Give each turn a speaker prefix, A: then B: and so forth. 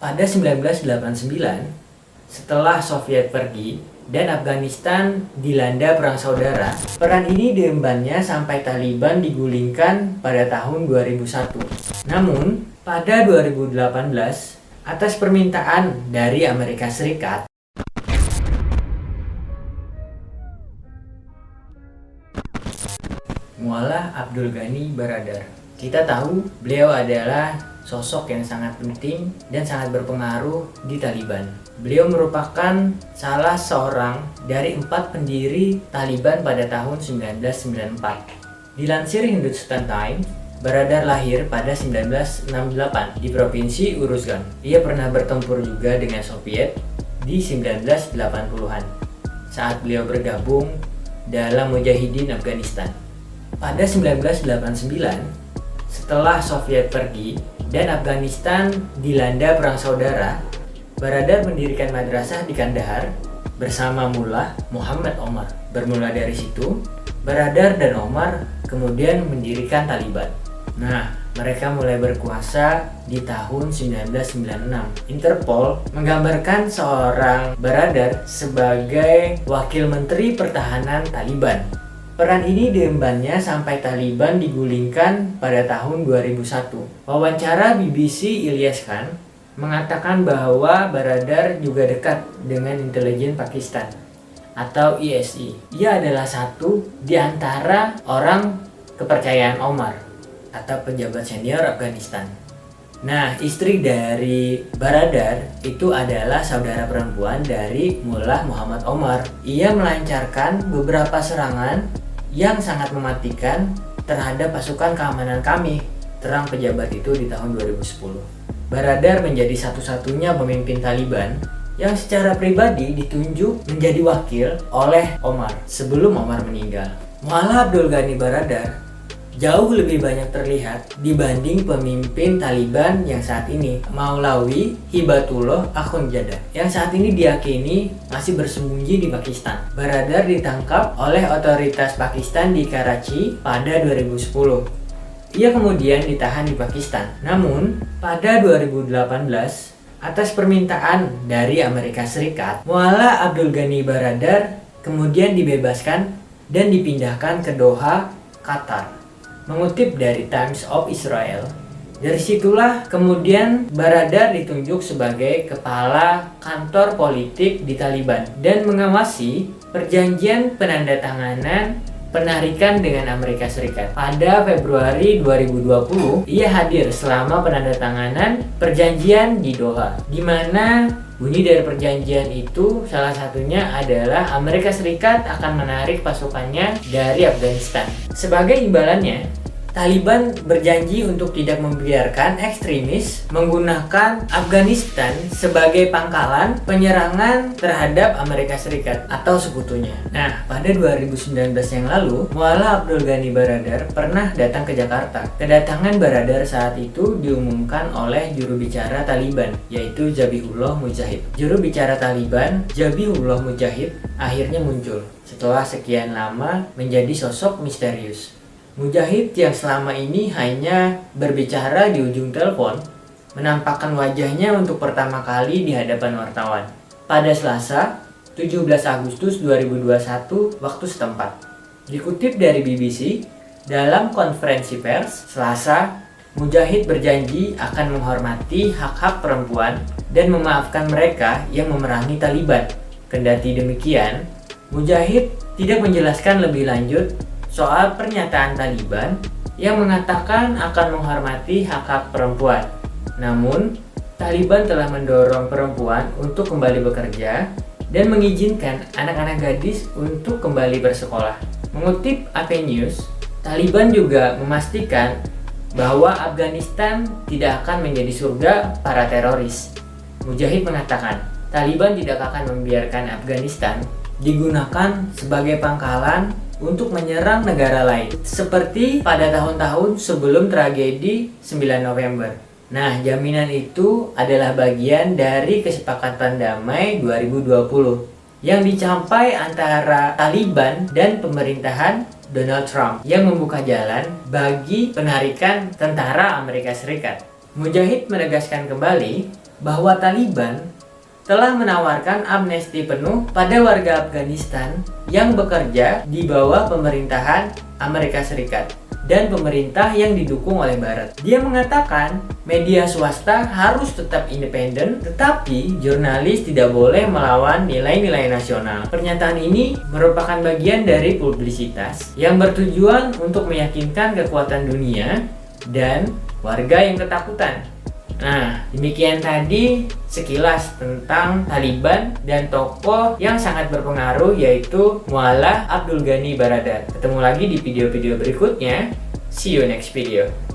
A: Pada 1989, setelah Soviet pergi dan Afghanistan dilanda perang saudara, peran ini diembannya sampai Taliban digulingkan pada tahun 2001. Namun, pada 2018, atas permintaan dari Amerika Serikat, Mullah Abdul Ghani Baradar. Kita tahu beliau adalah sosok yang sangat penting dan sangat berpengaruh di Taliban. Beliau merupakan salah seorang dari 4 pendiri Taliban pada tahun 1994. Dilansir Hindustan Times, Baradar lahir pada 1968 di Provinsi Uruzgan. Ia pernah bertempur juga dengan Soviet di 1980-an saat beliau bergabung dalam Mujahidin Afghanistan. Pada 1989, setelah Soviet pergi dan Afghanistan dilanda perang saudara, Baradar mendirikan madrasah di Kandahar bersama Mullah Muhammad Omar. Bermula dari situ, Baradar dan Omar kemudian mendirikan Taliban. Nah, mereka mulai berkuasa di tahun 1996. Interpol menggambarkan seorang Baradar sebagai Wakil Menteri Pertahanan Taliban. Peran ini diembannya sampai Taliban digulingkan pada tahun 2001. Wawancara BBC Ilyas Khan mengatakan bahwa Baradar juga dekat dengan intelijen Pakistan atau ISI. Ia adalah satu di antara orang kepercayaan Omar atau pejabat senior Afghanistan. Nah, istri dari Baradar itu adalah saudara perempuan dari Mullah Muhammad Omar. Ia melancarkan beberapa serangan yang sangat mematikan terhadap pasukan keamanan kami, terang pejabat itu di tahun 2010. Baradar menjadi satu-satunya pemimpin Taliban yang secara pribadi ditunjuk menjadi wakil oleh Omar sebelum Omar meninggal. Mullah Abdul Ghani Baradar jauh lebih banyak terlihat dibanding pemimpin Taliban yang saat ini, Maulawi Hibatullah Akhundzada, yang saat ini diyakini masih bersembunyi di Pakistan. Baradar ditangkap oleh otoritas Pakistan di Karachi pada 2010. Ia kemudian ditahan di Pakistan. Namun, pada 2018, atas permintaan dari Amerika Serikat, Mullah Abdul Ghani Baradar kemudian dibebaskan dan dipindahkan ke Doha, Qatar. Mengutip dari Times of Israel, dari situlah kemudian Baradar ditunjuk sebagai kepala kantor politik di Taliban dan mengawasi perjanjian penandatanganan penarikan dengan Amerika Serikat. Pada Februari 2020, ia hadir selama penandatanganan perjanjian di Doha, di mana bunyi dari perjanjian itu salah satunya adalah Amerika Serikat akan menarik pasukannya dari Afghanistan. Sebagai imbalannya, Taliban berjanji untuk tidak membiarkan ekstremis menggunakan Afghanistan sebagai pangkalan penyerangan terhadap Amerika Serikat atau sekutunya. Nah, pada 2019 yang lalu, Mullah Abdul Ghani Baradar pernah datang ke Jakarta. Kedatangan Baradar saat itu diumumkan oleh juru bicara Taliban, yaitu Zabihullah Mujahid. Juru bicara Taliban, Zabihullah Mujahid, akhirnya muncul setelah sekian lama menjadi sosok misterius. Mujahid yang selama ini hanya berbicara di ujung telepon, menampakkan wajahnya untuk pertama kali di hadapan wartawan pada Selasa, 17 Agustus 2021 waktu setempat. Dikutip dari BBC, dalam konferensi pers Selasa, Mujahid berjanji akan menghormati hak-hak perempuan dan memaafkan mereka yang memerangi Taliban. Kendati demikian, Mujahid tidak menjelaskan lebih lanjut soal pernyataan Taliban yang mengatakan akan menghormati hak-hak perempuan. Namun, Taliban telah mendorong perempuan untuk kembali bekerja dan mengizinkan anak-anak gadis untuk kembali bersekolah. Mengutip AP News, Taliban juga memastikan bahwa Afghanistan tidak akan menjadi surga para teroris. Mujahid mengatakan, Taliban tidak akan membiarkan Afghanistan digunakan sebagai pangkalan untuk menyerang negara lain, seperti pada tahun-tahun sebelum tragedi 9 November. Nah, jaminan itu adalah bagian dari kesepakatan damai 2020 yang dicapai antara Taliban dan pemerintahan Donald Trump yang membuka jalan bagi penarikan tentara Amerika Serikat. Mujahid menegaskan kembali bahwa Taliban telah menawarkan amnesti penuh pada warga Afghanistan yang bekerja di bawah pemerintahan Amerika Serikat dan pemerintah yang didukung oleh Barat. Dia mengatakan media swasta harus tetap independen, tetapi jurnalis tidak boleh melawan nilai-nilai nasional. Pernyataan ini merupakan bagian dari publisitas yang bertujuan untuk meyakinkan kekuatan dunia dan warga yang ketakutan. Nah, demikian tadi sekilas tentang Taliban dan tokoh yang sangat berpengaruh yaitu Mualla Abdul Ghani Baradar. Ketemu lagi di video-video berikutnya. See you next video.